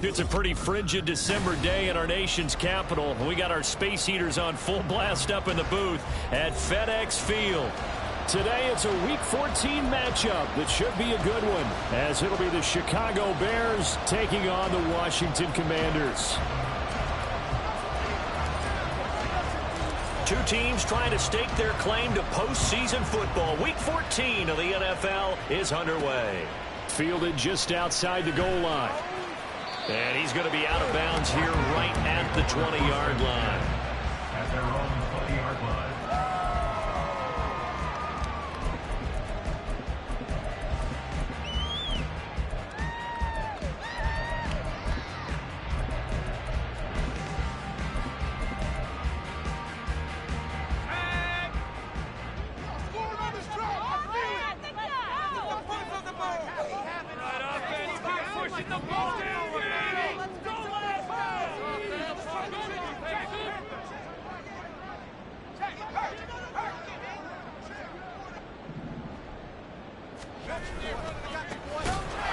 It's a pretty frigid December day in our nation's capital. We got our space heaters on full blast up in the booth at FedEx Field. Today it's a Week 14 matchup that should be a good one, as it'll be the Chicago Bears taking on the Washington Commanders. Two teams trying to stake their claim to postseason football. Week 14 of the NFL is underway. Fielded just outside the goal line. And he's going to be out of bounds here right at the 20-yard line. At their own 20-yard line.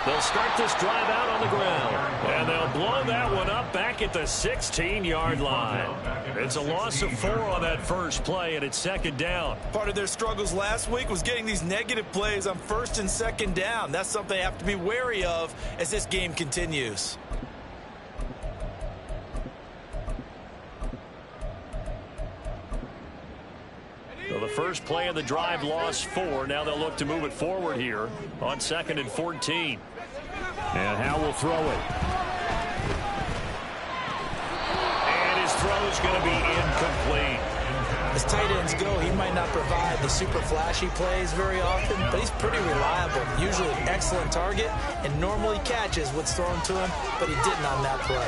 They'll start this drive out on the ground, and they'll blow that one up back at the 16-yard line. It's a loss of 4 on that first play, and it's second down. Part of their struggles last week was getting these negative plays on first and second down. That's something they have to be wary of as this game continues. So the first play of the drive lost 4. Now they'll look to move it forward here on 2nd and 14. And Howe will throw it. And his throw is going to be incomplete. As tight ends go, he might not provide the super flashy plays very often, but he's pretty reliable. Usually an excellent target and normally catches what's thrown to him, but he didn't on that play.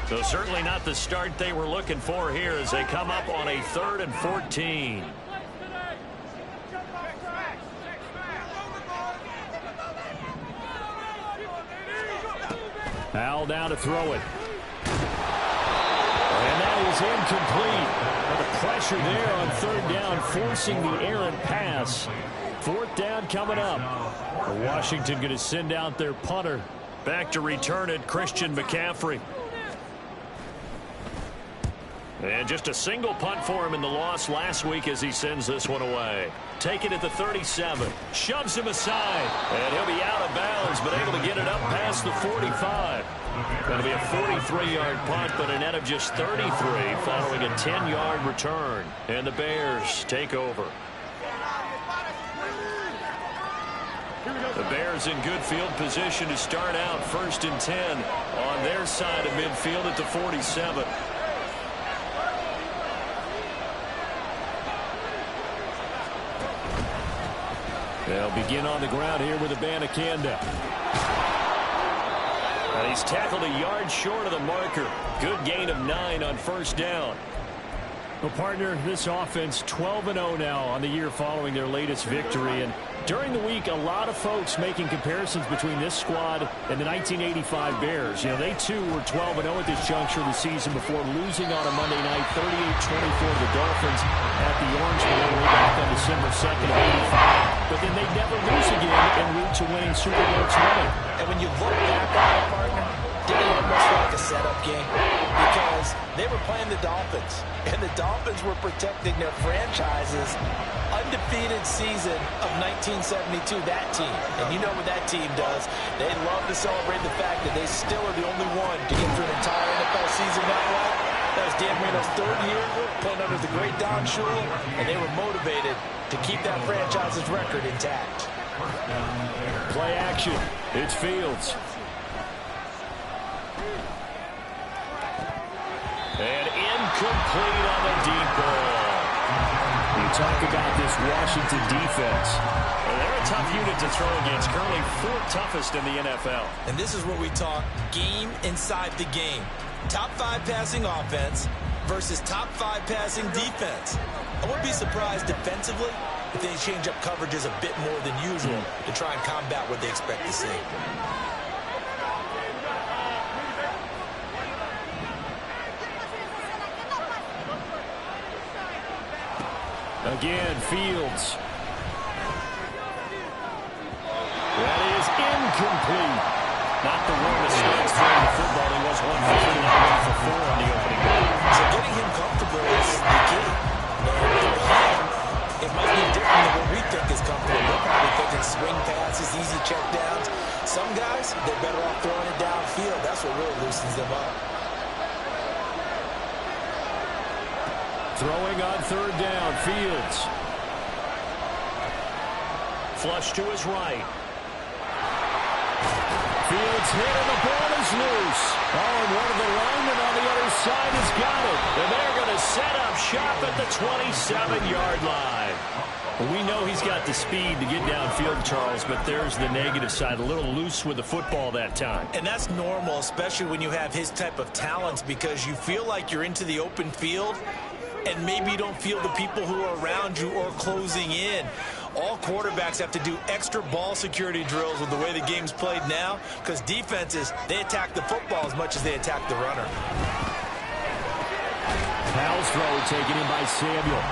So certainly not the start they were looking for here as they come up on a 3rd and 14. Howell down to throw it. And that is incomplete. The pressure there on 3rd down, forcing the errant pass. 4th down coming up. Washington going to send out their punter. Back to return it, Christian McCaffrey. And just a single punt for him in the loss last week as he sends this one away. Take it at the 37. Shoves him aside. And he'll be out of bounds, but able to get it up past the 45. That'll be a 43-yard punt, but a net of just 33 following a 10-yard return. And the Bears take over. The Bears in good field position to start out 1st and 10 on their side of midfield at the 47. They'll begin on the ground here with Abanikanda. And he's tackled a yard short of the marker. Good gain of 9 on 1st down. Well, partner, this offense 12-0 now on the year following their latest victory. And during the week, a lot of folks making comparisons between this squad and the 1985 Bears. You know, they too were 12-0 at this juncture of the season before losing on a Monday night 38-24 to the Dolphins at the Orange Bowl way back on December 2nd of 85. But then they never lose again en route to winning Super Bowl 20. And when you look back on it, partner, did it almost like a setup game? Because they were playing the Dolphins, and the Dolphins were protecting their franchise's undefeated season of 1972, that team. And you know what that team does. They love to celebrate the fact that they still are the only one to get through an entire NFL season that way. That was Dan Marino's 3rd year playing under the great Don Shula, and they were motivated to keep that franchise's record intact. Play action. It's Fields. And incomplete on the deep ball. You talk about this Washington defense. Well, they're a tough unit to throw against. Currently 4th toughest in the NFL. And this is where we talk game inside the game. Top 5 passing offense versus top 5 passing defense. I wouldn't be surprised defensively if they change up coverages a bit more than usual to try and combat what they expect to see. Again, Fields. Throwing on third down, Fields. Flush to his right. Fields hit and the ball is loose. Oh, and one of the linemen on the other side has got it. And they're going to set up shop at the 27-yard line. Well, we know he's got the speed to get downfield, Charles, but there's the negative side. A little loose with the football that time. And that's normal, especially when you have his type of talents, because you feel like you're into the open field and maybe you don't feel the people who are around you or closing in. All quarterbacks have to do extra ball security drills with the way the game's played now, because defenses, they attack the football as much as they attack the runner. Powell's throw taken in by Samuel.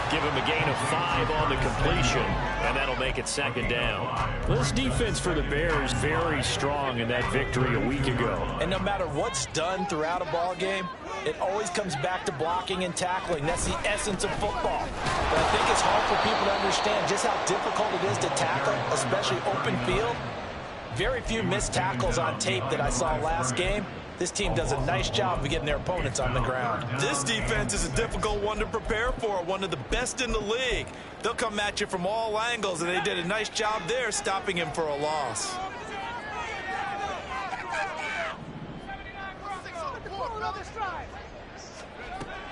Give him a gain of 5 on the completion, and that'll make it second down. This defense for the Bears very strong in that victory a week ago. And no matter what's done throughout a ball game, it always comes back to blocking and tackling. That's the essence of football. But I think it's hard for people to understand just how difficult it is to tackle, especially open field. Very few missed tackles on tape that I saw last game. This team does a nice job of getting their opponents on the ground. This defense is a difficult one to prepare for, one of the best in the league. They'll come at you from all angles, and they did a nice job there stopping him for a loss.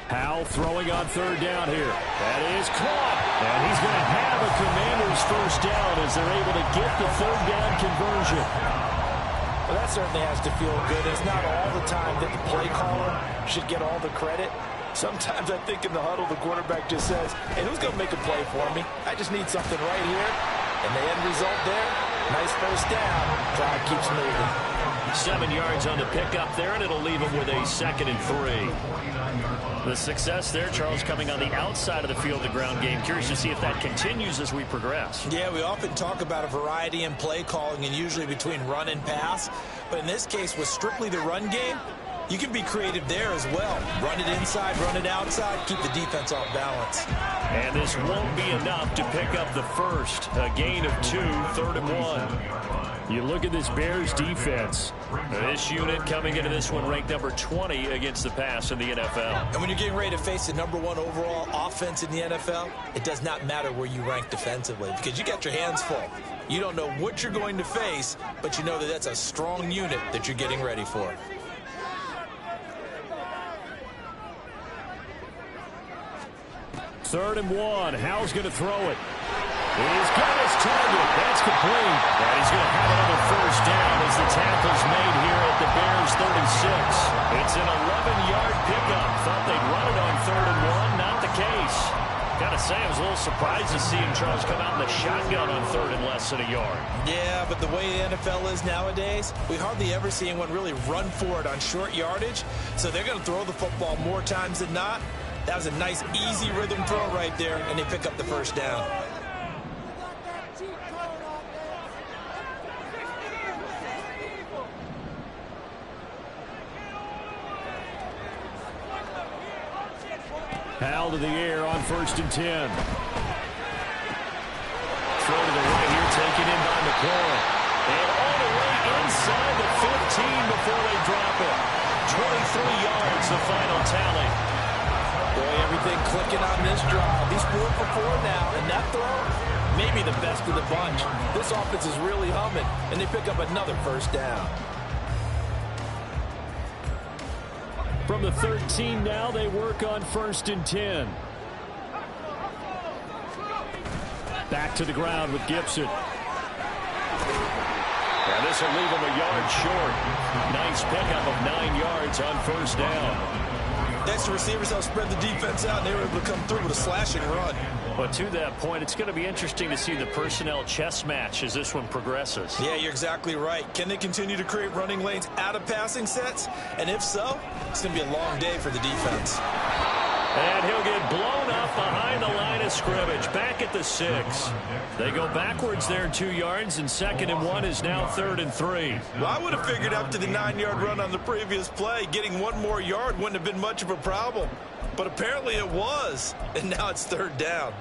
Powell throwing on third down here. That is caught. And he's going to have a Commanders first down as they're able to get the third down conversion. Well, that certainly has to feel good. It's not all the time that the play caller should get all the credit. Sometimes I think in the huddle, the quarterback just says, hey, who's going to make a play for me? I just need something right here. And the end result there, nice first down. Drive keeps moving. 7 yards on the pickup there, and it'll leave him with a 2nd and 3. The success there, Charles, coming on the outside of the field, the ground game. Curious to see if that continues as we progress. Yeah, we often talk about a variety in play calling and usually between run and pass. But in this case, with strictly the run game, you can be creative there as well. Run it inside, run it outside, keep the defense off balance. And this won't be enough to pick up the first. A gain of 2, 3rd and 1. You look at this Bears defense. This unit coming into this one ranked number 20 against the pass in the NFL. And when you're getting ready to face the #1 overall offense in the NFL, it does not matter where you rank defensively because you got your hands full. You don't know what you're going to face, but you know that that's a strong unit that you're getting ready for. Third and 1. Howell's going to throw it. He's got his target. That's complete. And he's going to have another first down as the tackle's made here at the Bears 36. It's an 11-yard pickup. Thought they'd run it on 3rd and 1. Not the case. Got to say, I was a little surprised to see him, Charles, come out in the shotgun on 3rd and less than a yard. Yeah, but the way the NFL is nowadays, we hardly ever see anyone really run for it on short yardage. So they're going to throw the football more times than not. That was a nice, easy rhythm throw right there, and they pick up the first down. Powell to the air on 1st and 10. Throw to the right here, taken in by McLaurin. And all the way inside the 15 before they drop it. 23 yards, the final tally. Boy, everything clicking on this drive. He's 4 for 4 now, and that throw, maybe the best of the bunch. This offense is really humming, and they pick up another first down. From the 13 now, they work on 1st and 10. Back to the ground with Gibson. And this will leave him a yard short. Nice pickup of 9 yards on first down. Next, the receivers helped spread the defense out, and they were able to come through with a slashing run. But to that point, it's going to be interesting to see the personnel chess match as this one progresses. Yeah, you're exactly right. Can they continue to create running lanes out of passing sets? And if so, it's going to be a long day for the defense. And he'll get blown up behind the line of scrimmage. Back at the 6. They go backwards there 2 yards, and 2nd and 1 is now 3rd and 3. Well, I would have figured after the 9-yard run on the previous play, getting 1 more yard wouldn't have been much of a problem. But apparently it was, and now it's 3rd down.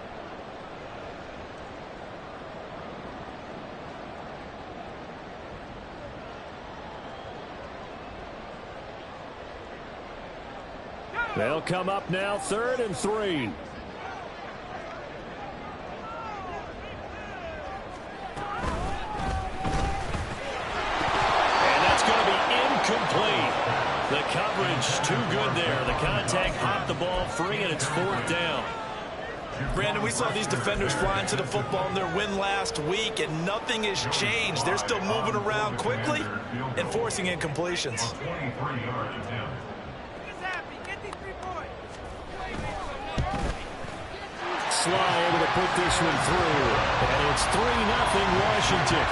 They'll come up now, 3rd and 3. And that's going to be incomplete. The coverage too good there. The contact popped the ball free, and it's 4th down. Brandon, we saw these defenders flying to the football in their win last week, and nothing has changed. They're still moving around quickly and forcing incompletions. Sly able to put this one through, and it's 3-0 Washington.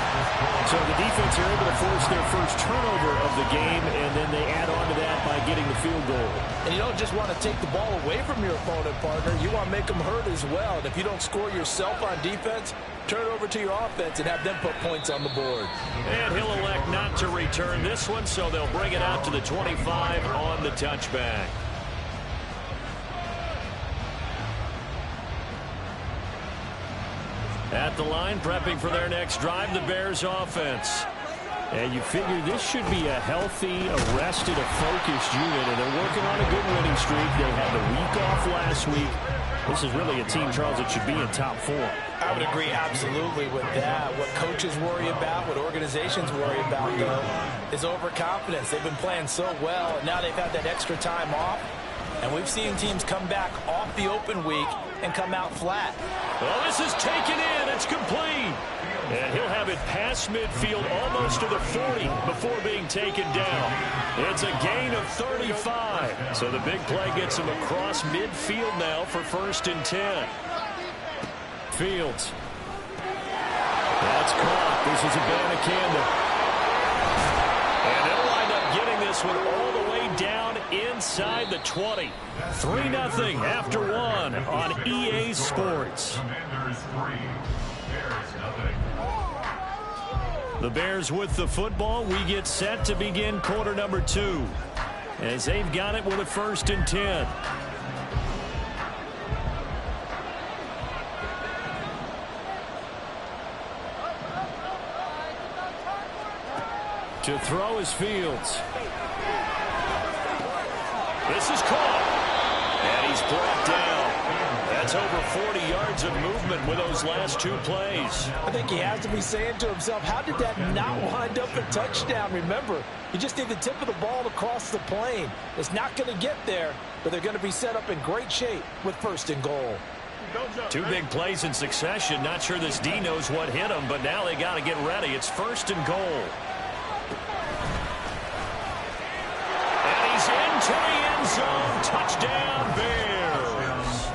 So the defense are able to force their first turnover of the game, and then they add on to that by getting the field goal. And you don't just want to take the ball away from your opponent, partner. You want to make them hurt as well. And if you don't score yourself on defense, turn it over to your offense and have them put points on the board. And he'll elect not to return this one, so they'll bring it out to the 25 on the touchback. At the line, prepping for their next drive, the Bears offense. And you figure this should be a healthy, arrested, a focused unit, and they're working on a good winning streak. They had a week off last week. This is really a team, Charles, that should be in top 4. I would agree absolutely with that. What coaches worry about, what organizations worry about, though, is overconfidence. They've been playing so well, and now they've had that extra time off. And we've seen teams come back off the open week and come out flat. Well, this is taken in. It's complete. And he'll have it past midfield almost to the 40 before being taken down. It's a gain of 35. So the big play gets him across midfield now for 1st and 10. Fields. That's caught. This is a Banacanda. And they'll wind up getting this one all the way down inside the 20. 3-0 after 1 on EA Sports. The Bears with the football. We get set to begin quarter number 2 as they've got it with a 1st and 10. To throw is Fields. This is caught. And he's brought down. That's over 40 yards of movement with those last 2 plays. I think he has to be saying to himself, how did that not wind up a touchdown? Remember, you just need the tip of the ball across the plane. It's not going to get there, but they're going to be set up in great shape with 1st and goal. 2 big plays in succession. Not sure this D knows what hit him, but now they got to get ready. It's 1st and goal. To the end zone. Touchdown, Bears.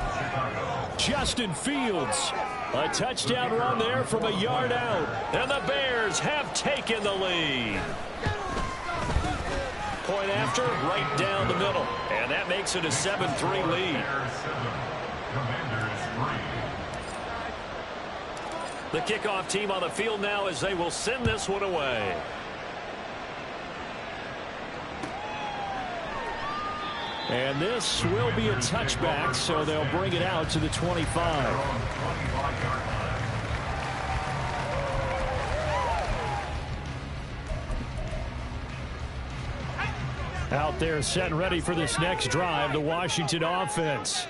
Justin Fields. A touchdown run there from a yard out. And the Bears have taken the lead. Point after, right down the middle. And that makes it a 7-3 lead. The kickoff team on the field now as they will send this one away. And this will be a touchback, so they'll bring it out to the 25. Out there set and ready for this next drive, the Washington offense.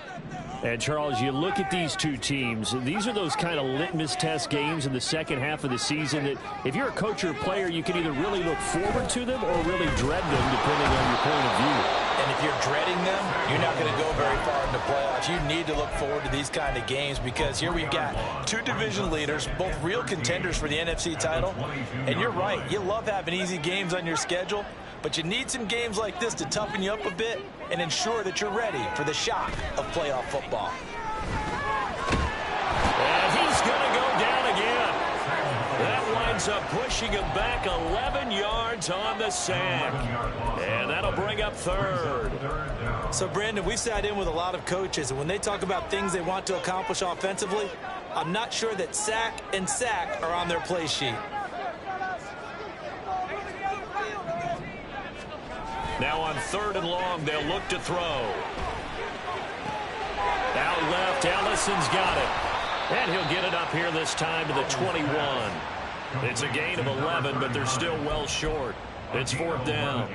And, Charles, you look at these 2 teams, these are those kind of litmus test games in the second half of the season that if you're a coach or a player, you can either really look forward to them or really dread them, depending on your point of view. And if you're dreading them, you're not going to go very far in the playoffs. You need to look forward to these kind of games because here we've got 2 division leaders, both real contenders for the NFC title. And you're right, you love having easy games on your schedule, but you need some games like this to toughen you up a bit and ensure that you're ready for the shock of playoff football. And he's going to go down again. That winds up pushing him back 11 yards on the sack. And that'll bring up 3rd. So, Brandon, we sat in with a lot of coaches, and when they talk about things they want to accomplish offensively, I'm not sure that sack and sack are on their play sheet. Now on 3rd and long, they'll look to throw. Out left, Ellison's got it. And he'll get it up here this time to the 21. It's a gain of 11, but they're still well short. It's 4th down.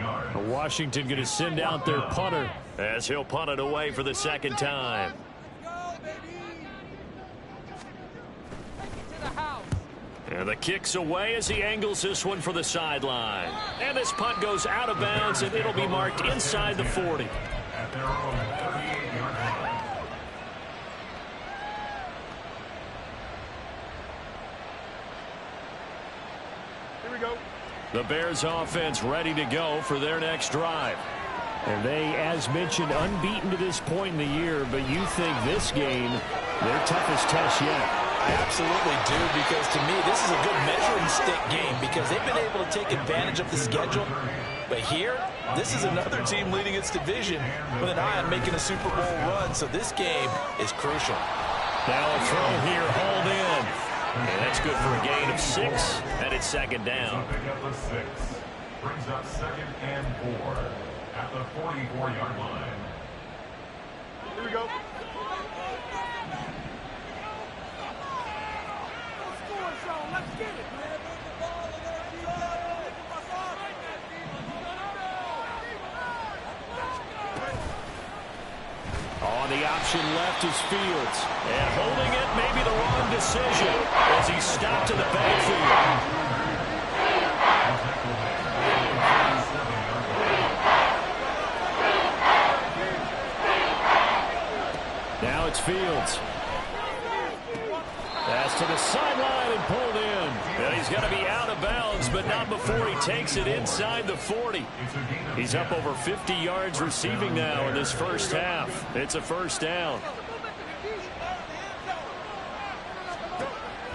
Washington going to send out their punter, as he'll punt it away for the 2nd time. And the kick's away as he angles this one for the sideline. And this punt goes out of bounds, and it'll be marked inside the 40. At their own 38-yard line. Here we go. the Bears offense ready to go for their next drive. And they, as mentioned, unbeaten to this point in the year, but you think this game, their toughest test yet. I absolutely do, because to me, this is a good measuring stick game because they've been able to take advantage of the schedule. But here, this is another team leading its division with an eye on making a Super Bowl run, so this game is crucial. Now a throw here, hauled in. And that's good for a gain of 6, and it's 2nd down. Pick up the 6. Brings up 2nd and 4 at the 44-yard line. Here we go. Let's get it, man. On the option left is Fields. And holding it may be the wrong decision as he's stopped in the backfield. Now it's Fields. Pass to the sideline and pulled in. And he's going to be out of bounds, but not before he takes it inside the 40. He's up over 50 yards receiving now in this first half. It's a first down.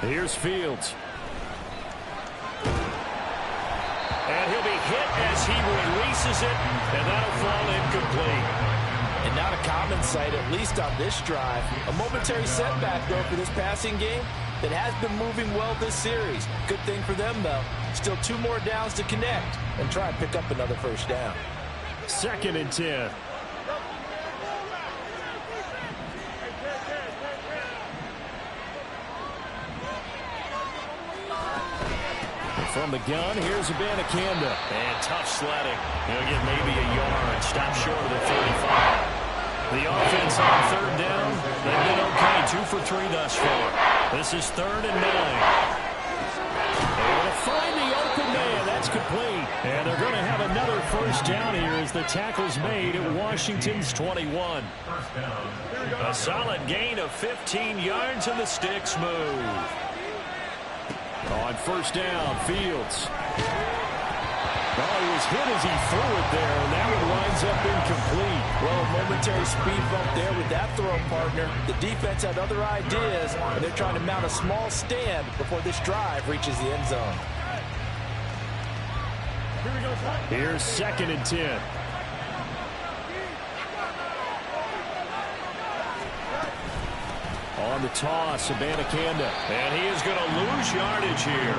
Here's Fields. And he'll be hit as he releases it, and that'll fall incomplete. And not a common sight, at least on this drive. A momentary setback, though, for this passing game that has been moving well this series. Good thing for them, though. Still 2 more downs to connect and try and pick up another first down. 2nd and 10. From the gun, here's Abanikanda. And tough sledding. He'll get maybe a yard. Stop short of the 35. The offense on 3rd down. They've been okay. 2 for 3 thus far. This is 3rd and 9. Able to find the open man. That's complete. And they're going to have another first down here as the tackle's made at Washington's 21. A solid gain of 15 yards, and the sticks move. On 1st down, Fields. Oh, he was hit as he threw it there, and that one winds up incomplete. Well, a momentary speed bump there with that throw, partner. The defense had other ideas, and they're trying to mount a small stand before this drive reaches the end zone. Here's 2nd and 10. On the toss, Abanikanda. And he is going to lose yardage here.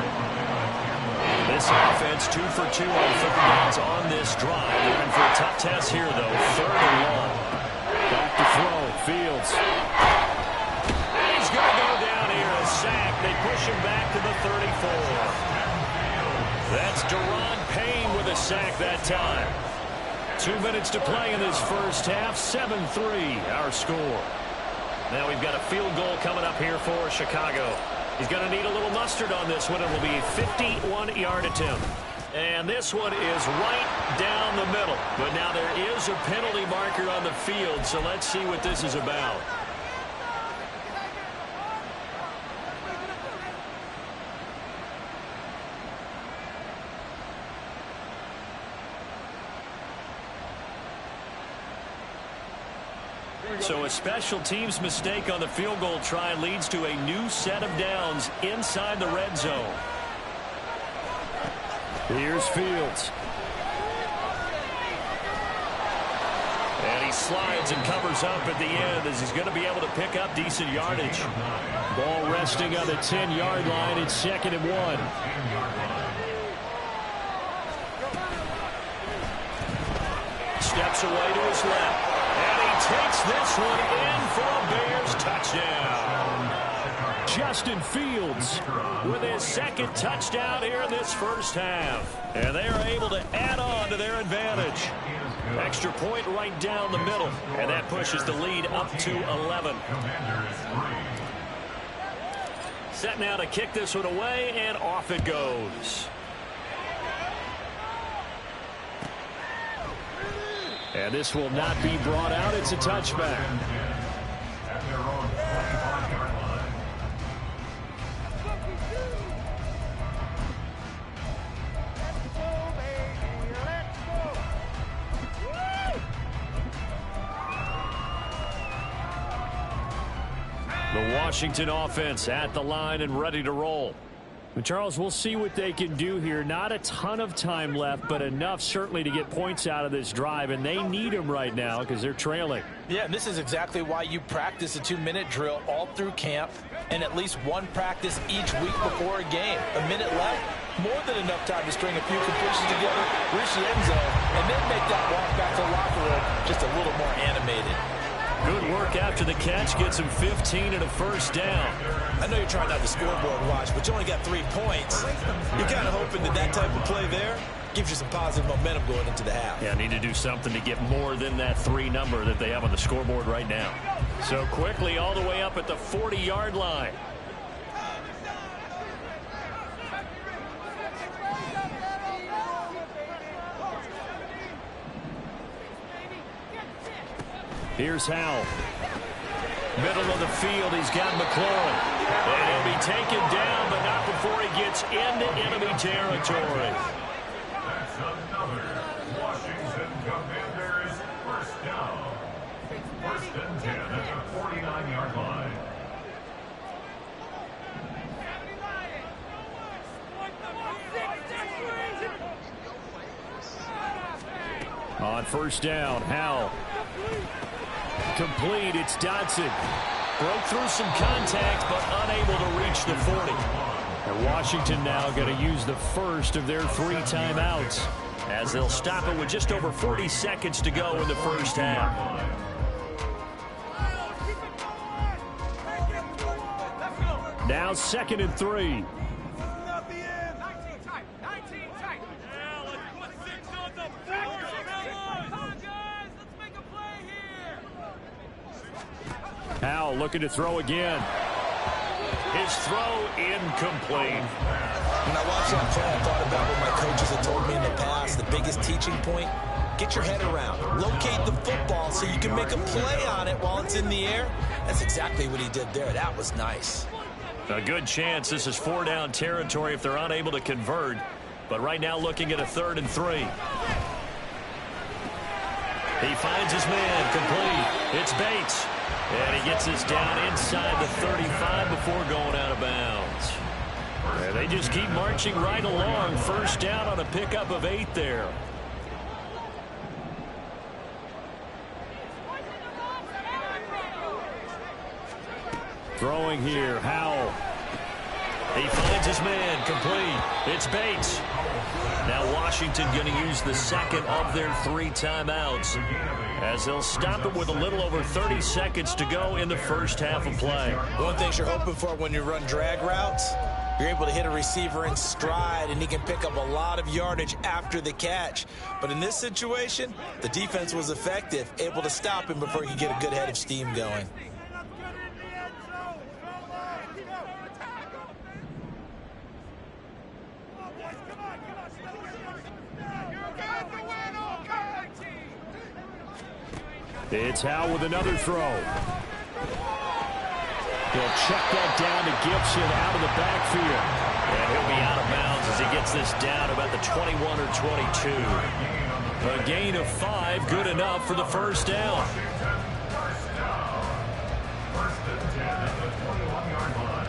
This offense 2 for 2 on 3rd downs on this drive. They're in for a tough test here, though. 3rd and long. Back to throw, Fields. He's going to go down here, a sack. They push him back to the 34. That's Deron Payne with a sack that time. 2 minutes to play in this first half. 7-3, our score. Now we've got a field goal coming up here for Chicago. He's going to need a little mustard on this one. It will be a 51-yard attempt. And this one is right down the middle. But now there is a penalty marker on the field, so let's see what this is about. So a special teams mistake on the field goal try leads to a new set of downs inside the red zone. Here's Fields. And he slides and covers up at the end as he's going to be able to pick up decent yardage. Ball resting on the 10-yard line. It's 2nd and 1. Steps away to his left. And he takes this one in for a Bears touchdown. Justin Fields with his second touchdown here in this first half. And they are able to add on to their advantage. Extra point right down the middle, and that pushes the lead up to 11. Set now to kick this one away, and off it goes. And this will not be brought out. It's a touchback. The Washington offense at the line and ready to roll. And Charles, we'll see what they can do here. Not a ton of time left, but enough certainly to get points out of this drive, and they need them right now because they're trailing. Yeah, and this is exactly why you practice a 2-minute drill all through camp and at least one practice each week before a game. A minute left, more than enough time to string a few completions together, reach the end zone, and then make that walk back to the locker room just a little more animated. Good work after the catch. Gets him 15 and a first down. I know you're trying not to scoreboard watch, but you only got 3 points. You're kind of hoping that type of play there gives you some positive momentum going into the half. Yeah, need to do something to get more than that 3 number that they have on the scoreboard right now. So quickly all the way up at the 40-yard line. Here's Howell. Middle of the field, he's got McLaurin. And he'll be taken down, but not before he gets into enemy territory. That's another Washington Commanders first down. First and 10 at the 49-yard line. On first down, Howell. Complete, it's Dodson. Broke through some contact, but unable to reach the 40. And Washington now going to use the first of their 3 timeouts, as they'll stop it with just over 40 seconds to go in the first half. Now 2nd and 3. Howell looking to throw again. His throw incomplete. When I watched that play, I thought about what my coaches had told me in the past. The biggest teaching point, get your head around. Locate the football so you can make a play on it while it's in the air. That's exactly what he did there. That was nice. A good chance this is 4-down territory if they're unable to convert. But right now looking at a 3rd and 3. He finds his man, complete. It's Bates. And he gets this down inside the 35 before going out of bounds. And they just keep marching right along. First down on a pickup of 8 there. Throwing here, Howell. He finds his man, complete. It's Bates. Now Washington going to use the 2nd of their 3 timeouts, as they'll stop it with a little over 30 seconds to go in the first half of play. One thing you're hoping for when you run drag routes, you're able to hit a receiver in stride, and he can pick up a lot of yardage after the catch. But in this situation, the defense was effective, able to stop him before he could get a good head of steam going. It's Howell with another throw. He'll check that down to Gibson out of the backfield. And he'll be out of bounds as he gets this down about the 21 or 22. A gain of 5, good enough for the first down. First and 10 at the 21-yard line.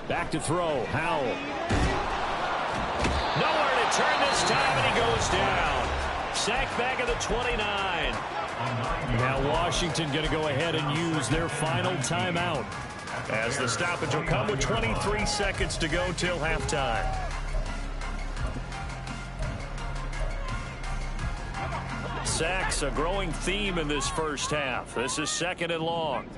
Back to throw, Howell. Nowhere to turn this time, and he goes down. Sacked back at the 29. Now Washington going to go ahead and use their final timeout, as the stoppage will come with 23 seconds to go till halftime. Sacks, a growing theme in this first half. This is 2nd and long.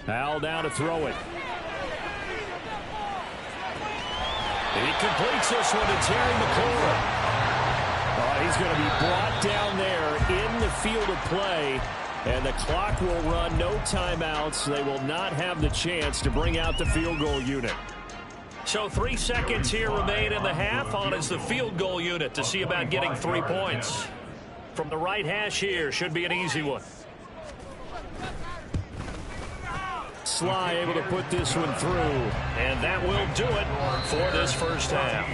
Al down to throw it. He completes this one to Terry McLaurin. He's going to be brought down there in the field of play, and the clock will run. No timeouts. They will not have the chance to bring out the field goal unit. So 3 seconds here remain in the half. On is the field goal unit to see about getting 3 points. From the right hash here, should be an easy one. Sly able to put this one through. And that will do it for this first half.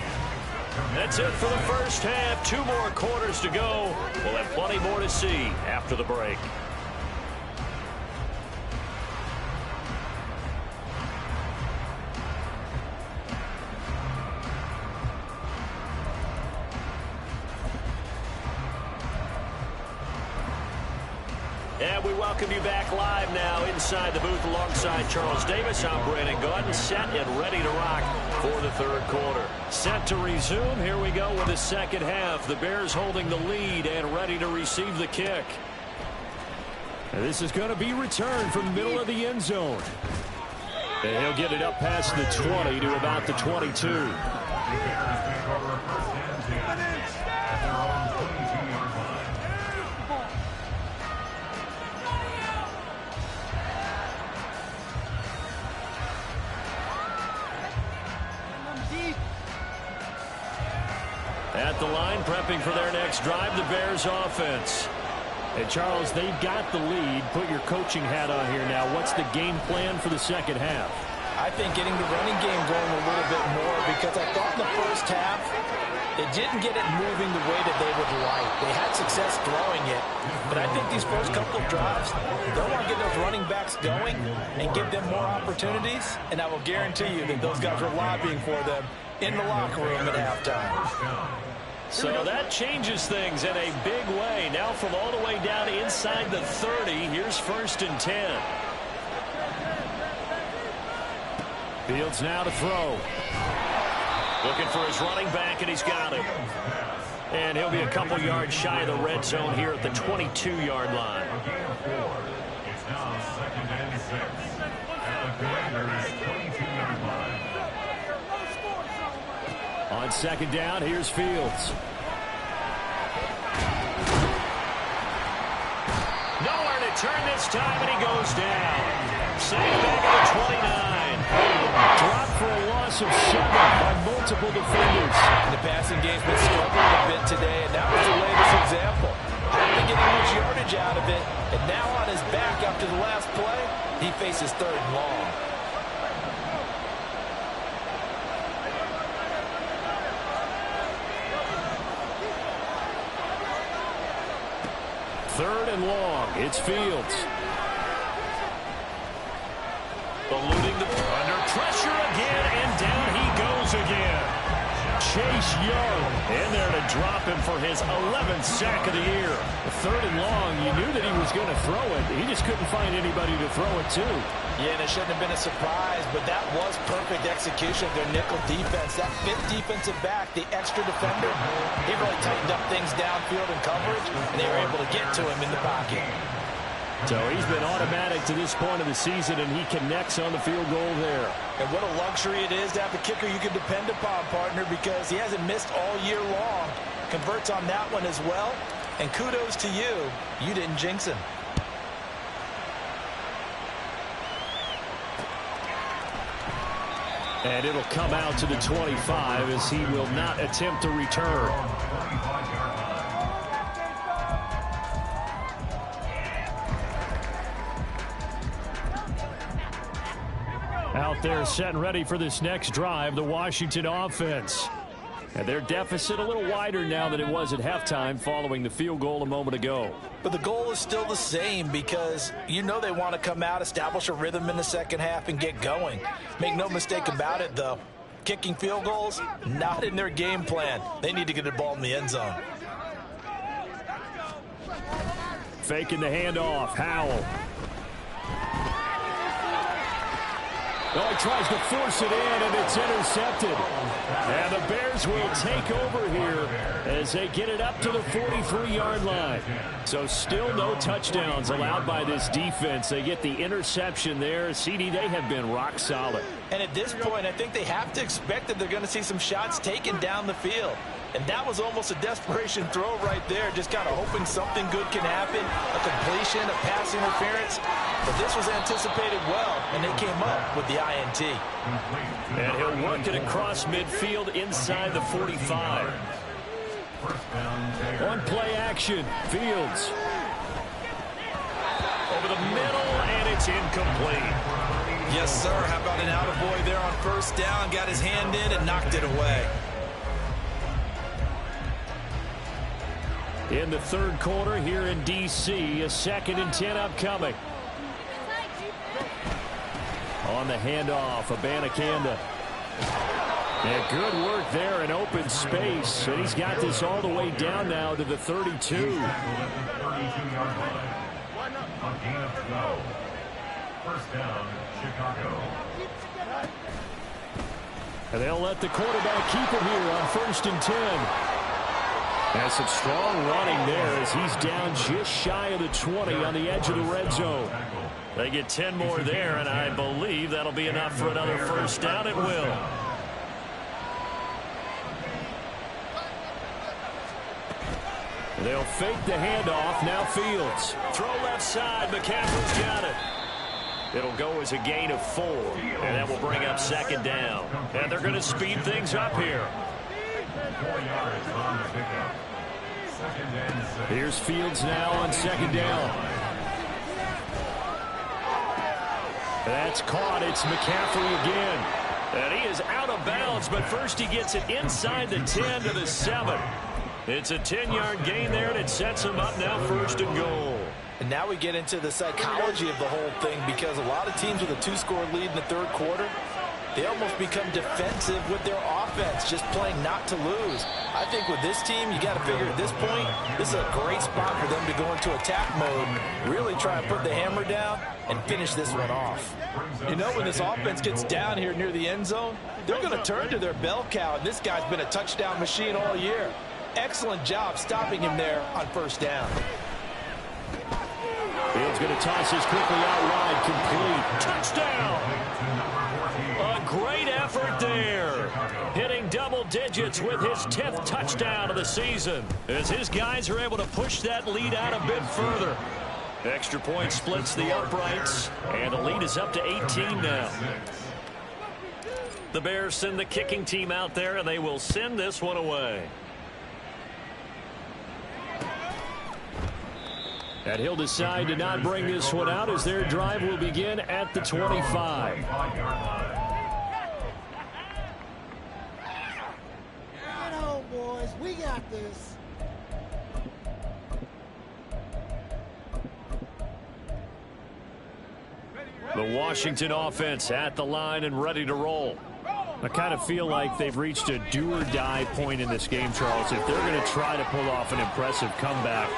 That's it for the first half. 2 more quarters to go. We'll have plenty more to see after the break. And we welcome you back live now inside the booth alongside Charles Davis. I'm Brandon Gaudin, set and ready to rock for the 3rd quarter. Set to resume. Here we go with the second half. The Bears holding the lead and ready to receive the kick. And this is going to be returned from the middle of the end zone. And he'll get it up past the 20 to about the 22. At the line, prepping for their next drive, the Bears offense. And Charles, they've got the lead. Put your coaching hat on here now. What's the game plan for the second half? I think getting the running game going a little bit more, because I thought in the first half it didn't get it moving the way that they would like. They had success throwing it, but I think these first couple of drives, they want to get those running backs going and give them more opportunities, and I will guarantee you that those guys are lobbying for them in the locker room at halftime. So that changes things in a big way. Now from all the way down inside the 30, here's 1st and 10. Fields now to throw. Looking for his running back, and he's got him. And he'll be a couple yards shy of the red zone here at the 22-yard line. It's now 2nd and 6 at the Commanders' 22-yard line. On 2nd down, here's Fields. Nowhere to turn this time, and he goes down. Sacked back at the 29. Dropped for a loss of 7 by multiple defenders. The passing game's been struggling a bit today, and that was the latest example. Hadn't been getting much yardage out of it, and now on his back after the last play, he faces 3rd and long. Third and long. It's Fields. Eluding the under pressure again, and down he goes again. Chase Young in there to drop him for his 11th sack of the year. Third and long. You knew that he was going to throw it. He just couldn't find anybody to throw it to. Yeah, and it shouldn't have been a surprise, but that was perfect execution of their nickel defense. That 5th defensive back, the extra defender, he really tightened up things downfield in coverage, and they were able to get to him in the pocket. So he's been automatic to this point of the season, and he connects on the field goal there. And what a luxury it is to have a kicker you can depend upon, partner, because he hasn't missed all year long. Converts on that one as well, and kudos to you. You didn't jinx him. And it'll come out to the 25 as he will not attempt to return. Out there set and ready for this next drive, the Washington offense. And their deficit a little wider now than it was at halftime following the field goal a moment ago. But the goal is still the same because you know they want to come out, establish a rhythm in the second half, and get going. Make no mistake about it, though. Kicking field goals, not in their game plan. They need to get the ball in the end zone. Faking the handoff. Howell. Oh, he tries to force it in, and it's intercepted. And the Bears will take over here as they get it up to the 43-yard line. So still no touchdowns allowed by this defense. They get the interception there. CD, they have been rock solid. And at this point, I think they have to expect that they're going to see some shots taken down the field. And that was almost a desperation throw right there, just kind of hoping something good can happen, a completion, a pass interference. But this was anticipated well, and they came up with the INT. And he'll work it across midfield inside the 45. On play action, Fields. Over the middle, and it's incomplete. Yes, sir. How about an attaboy there on first down? Got his hand in and knocked it away. In the third quarter here in D.C., a 2nd and 10 upcoming. On the handoff, Abanikanda. And good work there in open space. And he's got this all the way down now to the 32. A gain of 12. First down, Chicago. And they'll let the quarterback keep it here on 1st and 10. And some strong running there as he's down just shy of the 20 on the edge of the red zone. They get 10 more there, and I believe that'll be enough for another first down. It will. They'll fake the handoff. Now Fields. Throw left side. McCaffrey's got it. It'll go as a gain of 4, and that will bring up 2nd down. And they're going to speed things up here. 4 yards on the pickup. 2nd and 6. Here's Fields now on 2nd down. That's caught. It's McCaffrey again. And he is out of bounds, but first he gets it inside the 10 to the 7. It's a 10-yard gain there, and it sets him up now 1st and goal. And now we get into the psychology of the whole thing because a lot of teams with a 2-score lead in the third quarter, they almost become defensive with their offense, just playing not to lose. I think with this team, you got to figure at this point, this is a great spot for them to go into attack mode, really try and put the hammer down and finish this one off. You know, when this offense gets down here near the end zone, they're going to turn to their bell cow, and this guy's been a touchdown machine all year. Excellent job stopping him there on first down. Fields going to toss this quickly out wide, complete. Touchdown! A great effort there. Hitting double digits with his 10th touchdown of the season as his guys are able to push that lead out a bit further. Extra point splits the uprights, and the lead is up to 18 now. The Bears send the kicking team out there, and they will send this one away. And he'll decide to not bring this one out as their drive will begin at the 25. Right on, boys. We got this. The Washington offense at the line and ready to roll. I kind of feel like they've reached a do-or-die point in this game, Charles. If they're going to try to pull off an impressive comeback,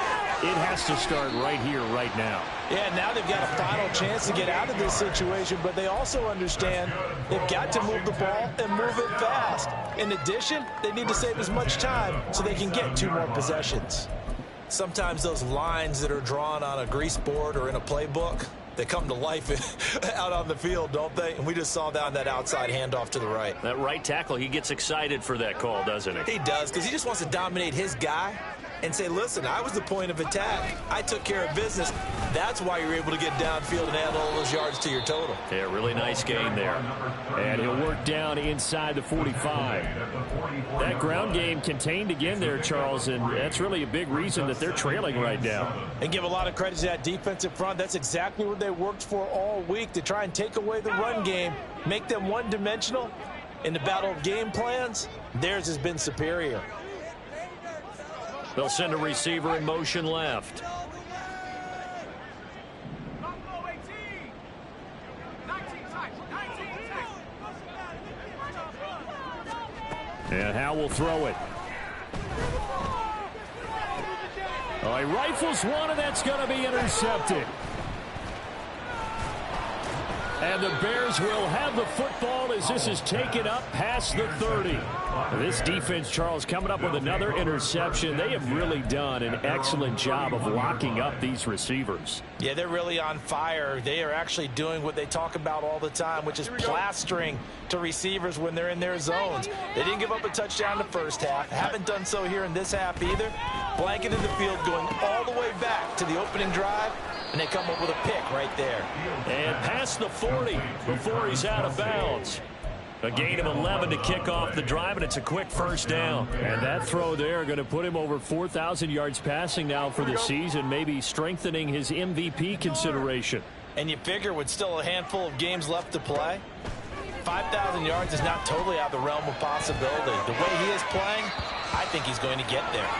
it has to start right here, right now. Yeah, now they've got a final chance to get out of this situation, but they also understand they've got to move the ball and move it fast. In addition, they need to save as much time so they can get 2 more possessions. Sometimes those lines that are drawn on a grease board or in a playbook, they come to life out on the field, don't they? And we just saw that on that outside handoff to the right. That right tackle, he gets excited for that call, doesn't he? He does, because he just wants to dominate his guy and say, listen, I was the point of attack. I took care of business. That's why you're able to get downfield and add all those yards to your total. Yeah, really nice game there. And he'll work down inside the 45. That ground game contained again there, Charles, and that's really a big reason that they're trailing right now. And give a lot of credit to that defensive front. That's exactly what they worked for all week, to try and take away the run game, make them one-dimensional. In the battle of game plans, theirs has been superior. They'll send a receiver in motion left. And Howe will throw it. Oh, he rifles one, and that's going to be intercepted. And the Bears will have the football as this is taken up past the 30. This defense, Charles, coming up with another interception. They have really done an excellent job of locking up these receivers. Yeah, they're really on fire. They are actually doing what they talk about all the time, which is plastering to receivers when they're in their zones. They didn't give up a touchdown the first half. Haven't done so here in this half either. Blanketing the field, going all the way back to the opening drive. And they come up with a pick right there. And past the 40 before he's out of bounds. A gain of 11 to kick off the drive, and it's a quick first down. And that throw there going to put him over 4,000 yards passing now for the season, maybe strengthening his MVP consideration. And you figure with still a handful of games left to play, 5,000 yards is not totally out of the realm of possibility. The way he is playing, I think he's going to get there.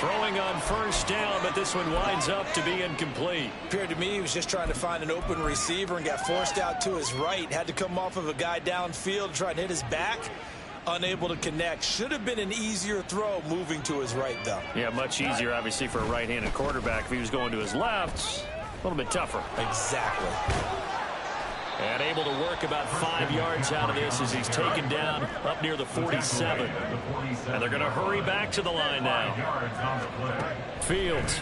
Throwing on first down, but this one winds up to be incomplete. Appeared to me he was just trying to find an open receiver and got forced out to his right. Had to come off of a guy downfield, try and hit his back. Unable to connect. Should have been an easier throw moving to his right, though. Yeah, much easier, obviously, for a right-handed quarterback. If he was going to his left, a little bit tougher. Exactly. And able to work about 5 yards out of this as he's taken down up near the 47. And they're going to hurry back to the line now. Fields.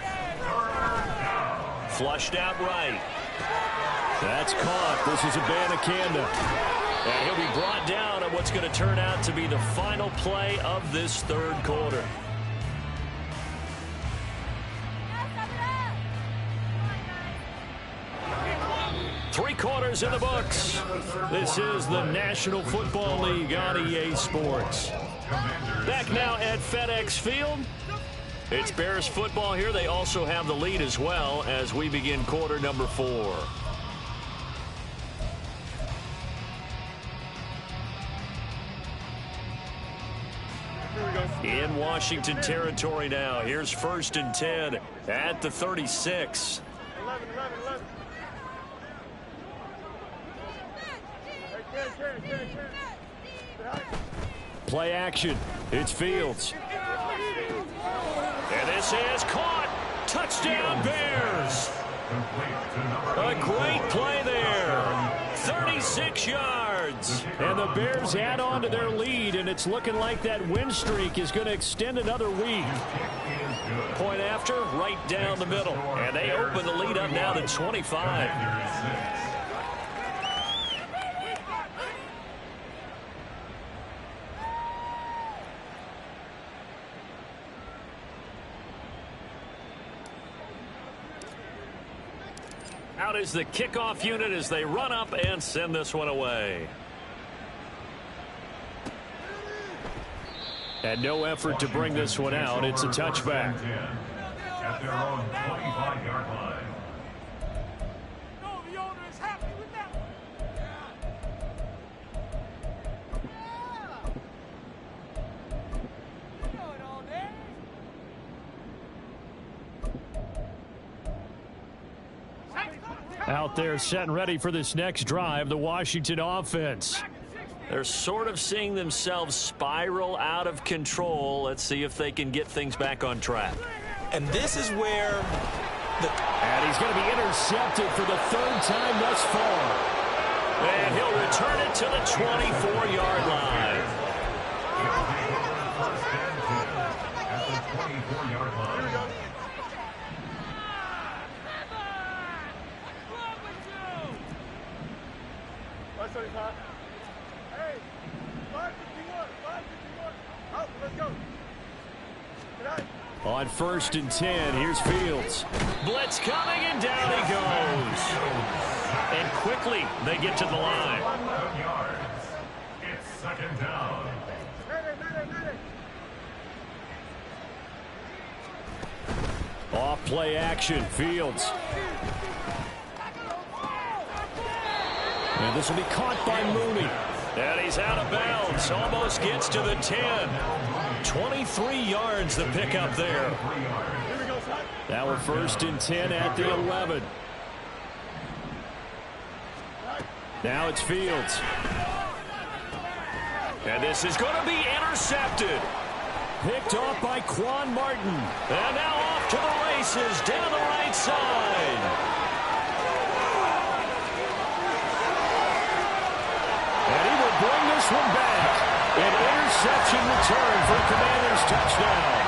Flushed out right. That's caught. This is Abanikanda. And he'll be brought down on what's going to turn out to be the final play of this third quarter. Three quarters in the books. This is the National Football League on EA Sports. Back now at FedEx Field. It's Bears football here. They also have the lead as well as we begin quarter number 4. In Washington territory now. Here's 1st and 10 at the 36. Play action. It's Fields. And this is caught. Touchdown Bears. A great play there. 36 yards. And the Bears add on to their lead, and it's looking like that win streak is going to extend another week. Point after, right down the middle. And they open the lead up now to 25. Out is the kickoff unit as they run up and send this one away. And no effort to bring this one out. It's a touchback. At their own 25-yard line. The owner is happy with that Out there set and ready for this next drive, the Washington offense. They're sort of seeing themselves spiral out of control. Let's see if they can get things back on track. And this is where And he's going to be intercepted for the 3rd time thus far. And he'll return it to the 24-yard line. At the 24-yard line. Hey, 551, 551. Out, let's go. On 1st and 10, here's Fields. Blitz coming, and down he goes. And quickly, they get to the line. 11 yards. It's 2nd down. Off play action, Fields. And this will be caught by Mooney. And he's out of bounds. Almost gets to the 10. 23 yards the pickup there. Now we're 1st and 10 at the 11. Now it's Fields. And this is going to be intercepted. Picked off by Quan Martin. And now off to the races down the right side. And he will bring this one back. An interception return for the Commanders' touchdown.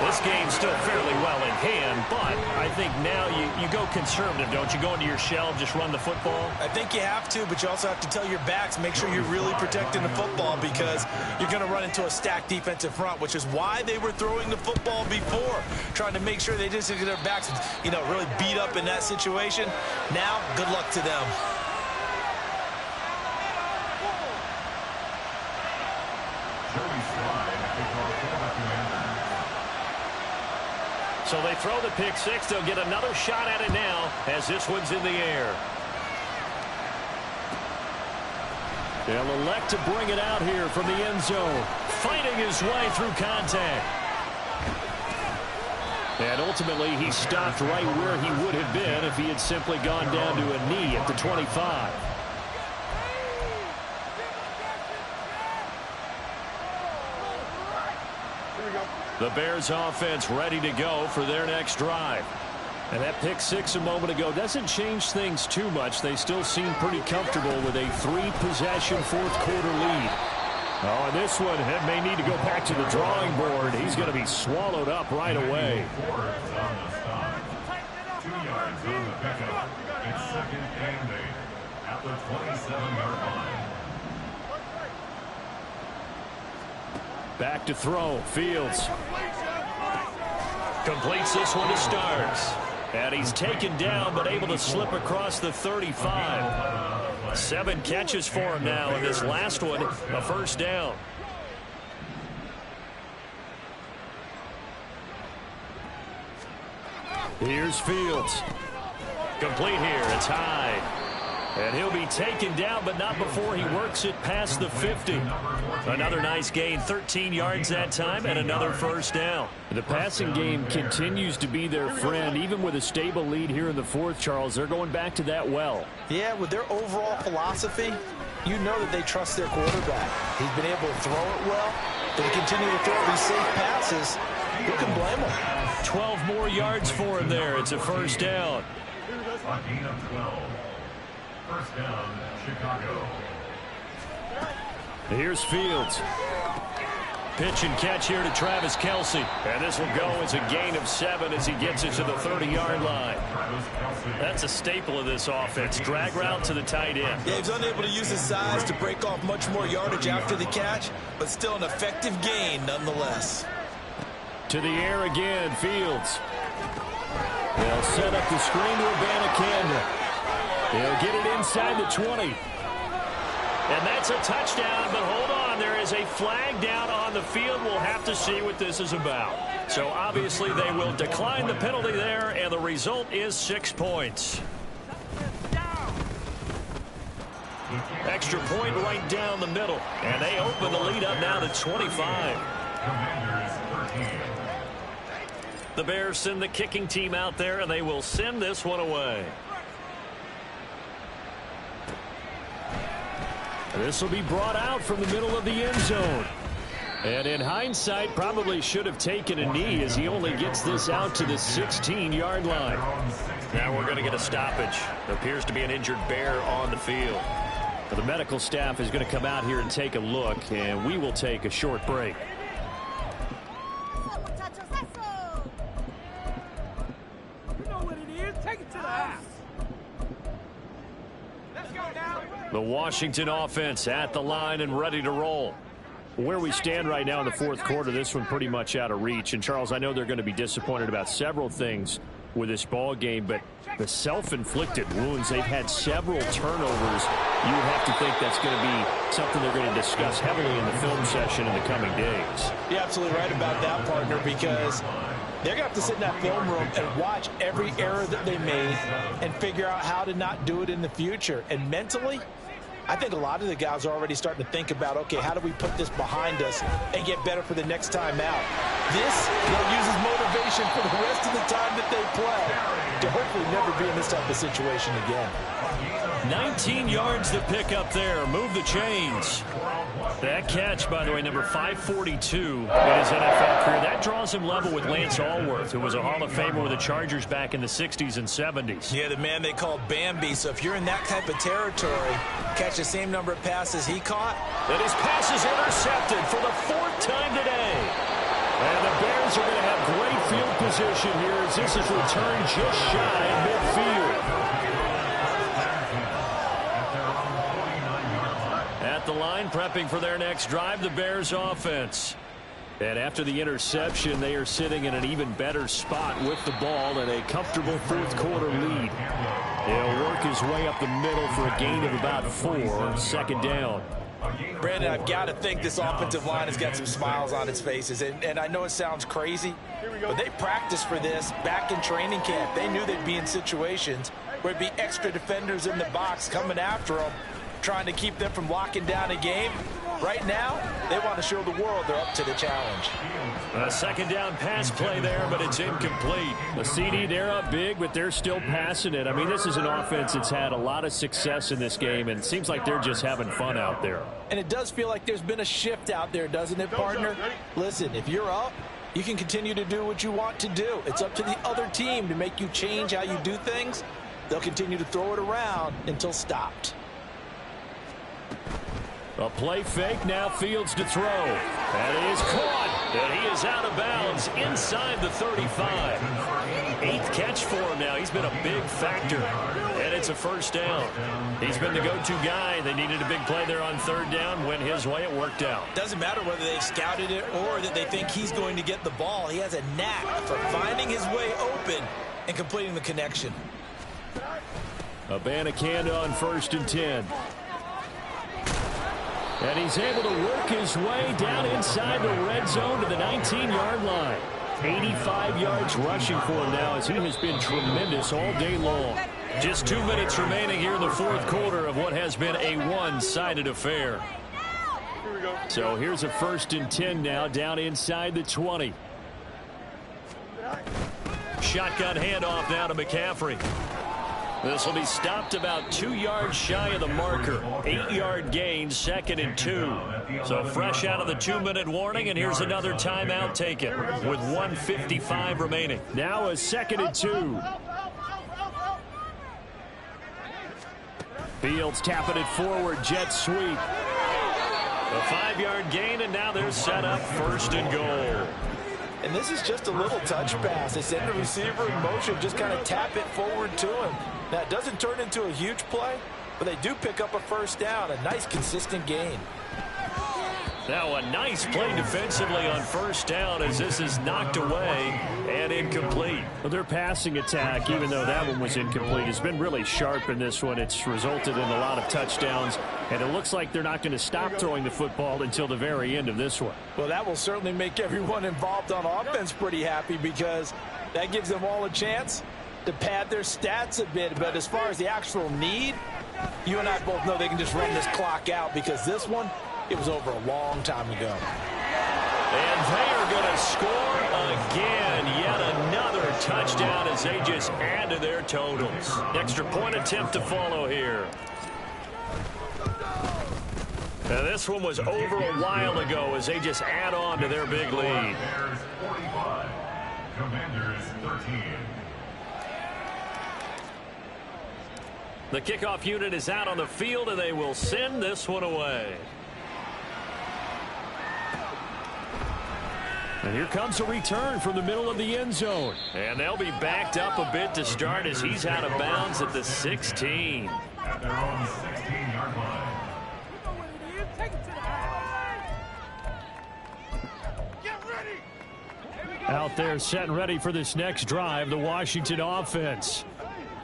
This game's still fairly well in hand, but I think now you go conservative, don't you? Go into your shell, just run the football? I think you have to, but you also have to tell your backs, make sure you're really protecting the football because you're going to run into a stacked defensive front, which is why they were throwing the football before, trying to make sure they just get their backs, really beat up in that situation. Now, good luck to them. So they throw the pick six. They'll get another shot at it now as this one's in the air. They'll elect to bring it out here from the end zone. Fighting his way through contact. And ultimately, he stopped right where he would have been if he had simply gone down to a knee at the 25. The Bears offense ready to go for their next drive. And that pick six a moment ago doesn't change things too much. They still seem pretty comfortable with a three-possession fourth-quarter lead. Oh, and this one may need to go back to the drawing board. He's going to be swallowed up right away. 2 yards on the pickup. It's 2nd and 8 at the 27-yard line. Back to throw. Fields. Completes this one to Starks. And he's taken down but able to slip across the 35. 7 catches for him now, and this last one a first down. Here's Fields. Complete here. It's high. And he'll be taken down, but not before he works it past the 50. Another nice gain, 13 yards that time, and another first down. The passing game continues to be their friend. Even with a stable lead here in the fourth, Charles, they're going back to that well. Yeah, with their overall philosophy, you know that they trust their quarterback. He's been able to throw it well. They continue to throw these safe passes. Who can blame them? 12 more yards for him there. It's a first down. A gain of 12. First down, Chicago. Here's Fields. Pitch and catch here to Travis Kelce. And this will go as a gain of 7 as he gets it to the 30-yard line. That's a staple of this offense. Drag route to the tight end. Yeah, he's unable to use his size to break off much more yardage after the catch, but still an effective gain nonetheless. To the air again, Fields. They'll set up the screen to Abanikanda. He'll get it inside the 20. And that's a touchdown, but hold on. There is a flag down on the field. We'll have to see what this is about. So obviously they will decline the penalty there, and the result is 6 points. Extra point right down the middle. And they open the lead up now to 25. Commanders 13. The Bears send the kicking team out there, and they will send this one away. This will be brought out from the middle of the end zone. And in hindsight, probably should have taken a knee as he only gets this out to the 16-yard line. Now we're going to get a stoppage. There appears to be an injured Bear on the field. The medical staff is going to come out here and take a look, and we will take a short break. You know what it is. Take it to the house. Let's go now. The Washington offense at the line and ready to roll. Where we stand right now in the fourth quarter, this one pretty much out of reach. And, Charles, I know they're going to be disappointed about several things with this ball game, but the self-inflicted wounds, they've had several turnovers. You would have to think that's going to be something they're going to discuss heavily in the film session in the coming days. You're absolutely right about that, partner, because they're going to have to sit in that film room and watch every error that they made and figure out how to not do it in the future. And mentally, I think a lot of the guys are already starting to think about, okay, how do we put this behind us and get better for the next time out? This will use as motivation for the rest of the time that they play to hopefully never be in this type of situation again. 19 yards to pick up there. Move the chains. That catch, by the way, number 542 in his NFL career. That draws him level with Lance Allworth, who was a Hall of Famer with the Chargers back in the 60s and 70s. Yeah, the man they call Bambi. So if you're in that type of territory, catch the same number of passes he caught. And his pass is intercepted for the 4th time today. And the Bears are going to have great field position here as this is returned just shy of midfield. At the line, prepping for their next drive, the Bears offense. And after the interception, they are sitting in an even better spot with the ball and a comfortable 4th quarter lead. He'll work his way up the middle for a gain of about 4, 2nd down. Brandon, I've got to think this offensive line has got some smiles on its faces. And I know it sounds crazy, but they practiced for this back in training camp. They knew they'd be in situations where it'd be extra defenders in the box coming after them, trying to keep them from locking down a game. Right now, they want to show the world they're up to the challenge. A 2nd down pass play there, but it's incomplete. The CD, they're up big, but they're still passing it. I mean, this is an offense that's had a lot of success in this game, and it seems like they're just having fun out there. And it does feel like there's been a shift out there, doesn't it, partner? Listen, if you're up, you can continue to do what you want to do. It's up to the other team to make you change how you do things. They'll continue to throw it around until stopped. A play fake, now Fields to throw. That is caught. And he is out of bounds inside the 35. 8th catch for him now. He's been a big factor. And it's a 1st down. He's been the go-to guy. They needed a big play there on 3rd down. Went his way. It worked out. Doesn't matter whether they scouted it or that they think he's going to get the ball. He has a knack for finding his way open and completing the connection. Abanikanda on 1st and 10. And he's able to work his way down inside the red zone to the 19-yard line. 85 yards rushing for him now as he has been tremendous all day long. Just 2 minutes remaining here in the 4th quarter of what has been a one-sided affair. So here's a 1st and 10 now down inside the 20. Shotgun handoff now to McCaffrey. This will be stopped about 2 yards shy of the marker. 8-yard gain, 2nd and 2. So fresh out of the 2-minute warning, and here's another timeout taken with 1:55 remaining. Now a 2nd and 2. Fields tapping it forward, jet sweep. A 5-yard gain, and now they're set up 1st and goal. And this is just a little touch pass. They send the receiver in motion, just kind of tap it forward to him. Now, it doesn't turn into a huge play, but they do pick up a 1st down, a nice, consistent gain. Now a nice play defensively on 1st down as this is knocked away and incomplete. Well, their passing attack, even though that one was incomplete, has been really sharp in this one. It's resulted in a lot of touchdowns, and it looks like they're not going to stop throwing the football until the very end of this one. Well, that will certainly make everyone involved on offense pretty happy because that gives them all a chance to pad their stats a bit. But as far as the actual need, you and I both know they can just run this clock out because this one, it was over a long time ago. And they are going to score again. Yet another touchdown as they just add to their totals. Extra point attempt to follow here. Now this one was over a while ago as they just add on to their big lead. Bears 45, Commanders 13. The kickoff unit is out on the field, and they will send this one away. And here comes a return from the middle of the end zone. And they'll be backed up a bit to start as he's out of bounds at the 16. At their own 16-yard line. You know what it is. Take it to the house. Get ready. Out there set and ready for this next drive, the Washington offense.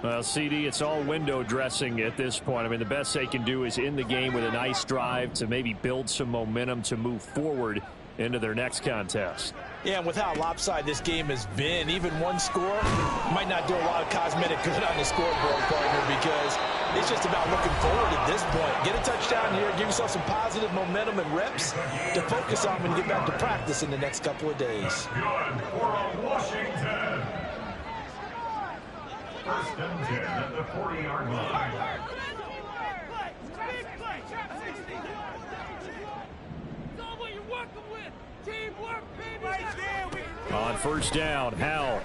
Well, CD, it's all window dressing at this point. I mean, the best they can do is in the game with a nice drive to maybe build some momentum to move forward into their next contest. Yeah, and with how lopsided this game has been, even one score might not do a lot of cosmetic good on the scoreboard, partner, because it's just about looking forward at this point. Get a touchdown here, give yourself some positive momentum and reps to focus on when you get back to practice in the next couple of days. Good for Washington. 1st and 10 at the 40-yard line. On first down, Howell.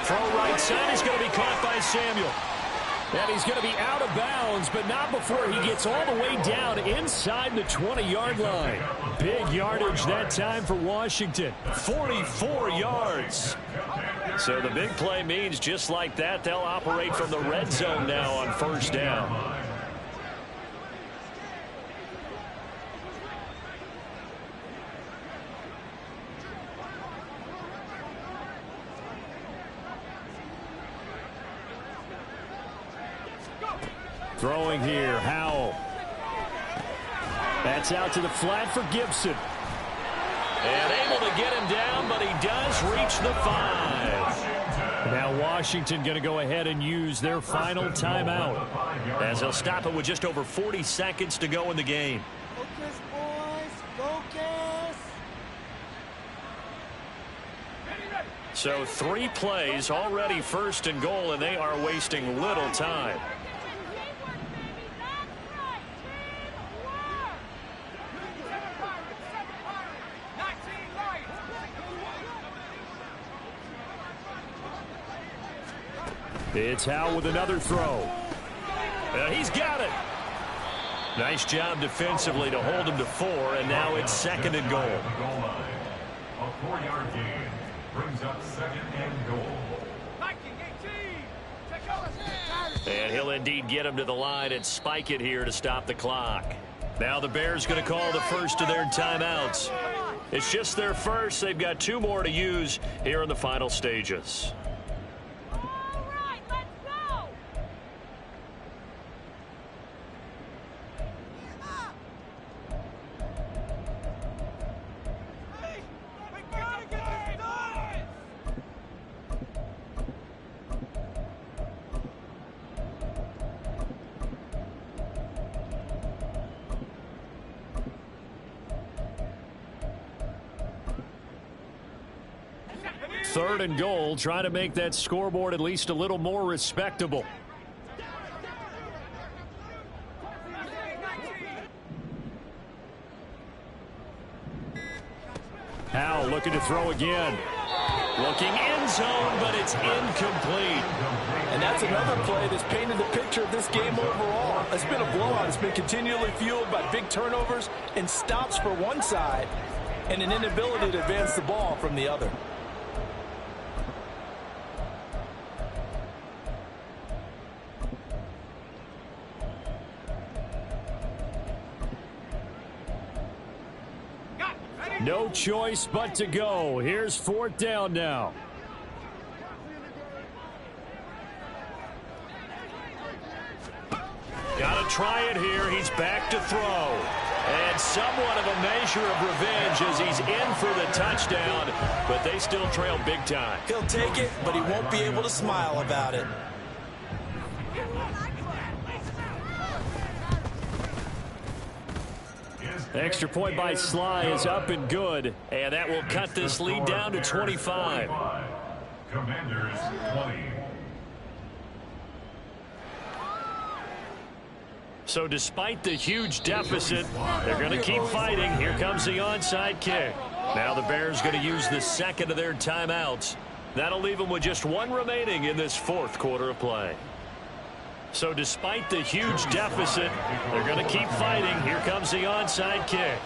Throw right side is going to be caught by Samuel. And he's going to be out of bounds, but not before he gets all the way down inside the 20-yard line. Big yardage that time for Washington. 44 yards. So the big play means just like that, they'll operate from the red zone now on first down. Throwing here, Howell. That's out to the flat for Gibson. And able to get him down, but he does reach the 5. Now Washington going to go ahead and use their final timeout, as they'll stop it with just over 40 seconds to go in the game. Focus, boys. Focus. So 3 plays already first and goal, and they are wasting little time. It's Howell with another throw. He's got it. Nice job defensively to hold him to 4, and now it's second and goal. A 4-yard gain brings up second and goal. And he'll indeed get him to the line and spike it here to stop the clock. Now the Bears going to call the first of their timeouts. It's just their first. They've got 2 more to use here in the final stages. Third and goal, trying to make that scoreboard at least a little more respectable. Howell looking to throw again. Looking end zone, but it's incomplete. And that's another play that's painted the picture of this game overall. It's been a blowout. It's been continually fueled by big turnovers and stops for one side and an inability to advance the ball from the other. No choice but to go. Here's 4th down now. Got to try it here. He's back to throw. And somewhat of a measure of revenge as he's in for the touchdown, but they still trail big time. He'll take it, but he won't be able to smile about it. Extra point by Sly is up and good. And that will cut this lead down to 25. Commanders 20. So despite the huge deficit, they're going to keep fighting. Here comes the onside kick. Now the Bears going to use the second of their timeouts. That'll leave them with just 1 remaining in this 4th quarter of play. So despite the huge deficit, they're going to keep fighting. Here comes the onside kick.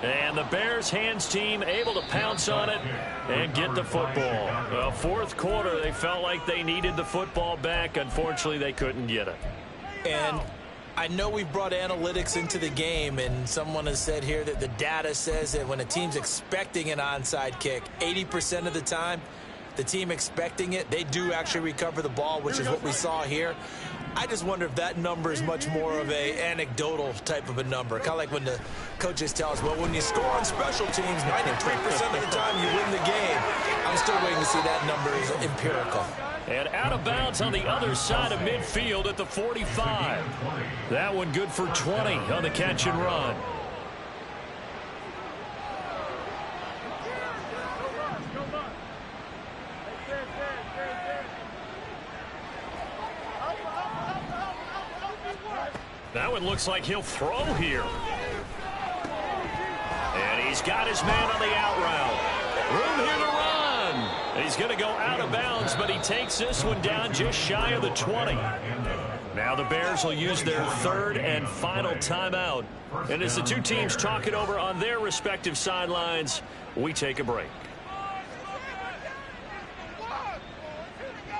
And the Bears hands team able to pounce on it and get the football. Well, 4th quarter, they felt like they needed the football back. Unfortunately, they couldn't get it. And I know we've brought analytics into the game, and someone has said here that the data says that when a team's expecting an onside kick, 80% of the time, the team expecting it, they do actually recover the ball, which is what we saw here. I just wonder if that number is much more of a anecdotal type of a number. Kind of like when the coaches tell us, well, when you score on special teams, 93% of the time you win the game. I'm still waiting to see that number is empirical. And out of bounds on the other side of midfield at the 45. That one good for 20 on the catch and run. That one looks like he'll throw here. And he's got his man on the out route. Room here to run. He's going to go out of bounds, but he takes this one down just shy of the 20. Now the Bears will use their third and final timeout. And as the two teams talk it over on their respective sidelines, we take a break.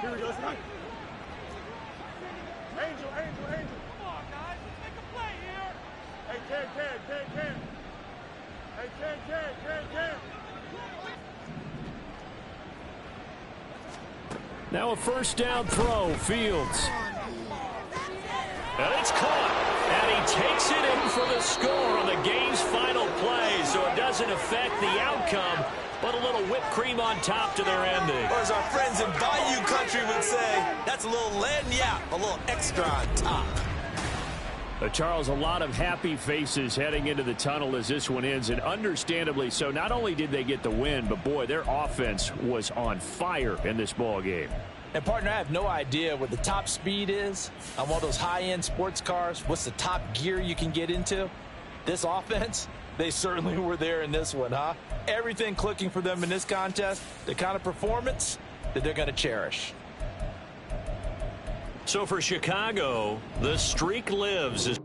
Here we go. Angel. Come on, guys. Let's make a play here. Hey, Ken. Hey, Ken. Now a first down throw, Fields. And it's caught. And he takes it in for the score on the game's final play, so it doesn't affect the outcome, but a little whipped cream on top to their ending. Or as our friends in Bayou Country would say, that's a little lagniappe, a little extra on top. Charles, a lot of happy faces heading into the tunnel as this one ends, and understandably so. Not only did they get the win, but boy, their offense was on fire in this ball game. And, partner, I have no idea what the top speed is on one of those high-end sports cars. What's the top gear you can get into? This offense, they certainly were there in this one, huh? Everything clicking for them in this contest, the kind of performance that they're going to cherish. So for Chicago, the streak lives as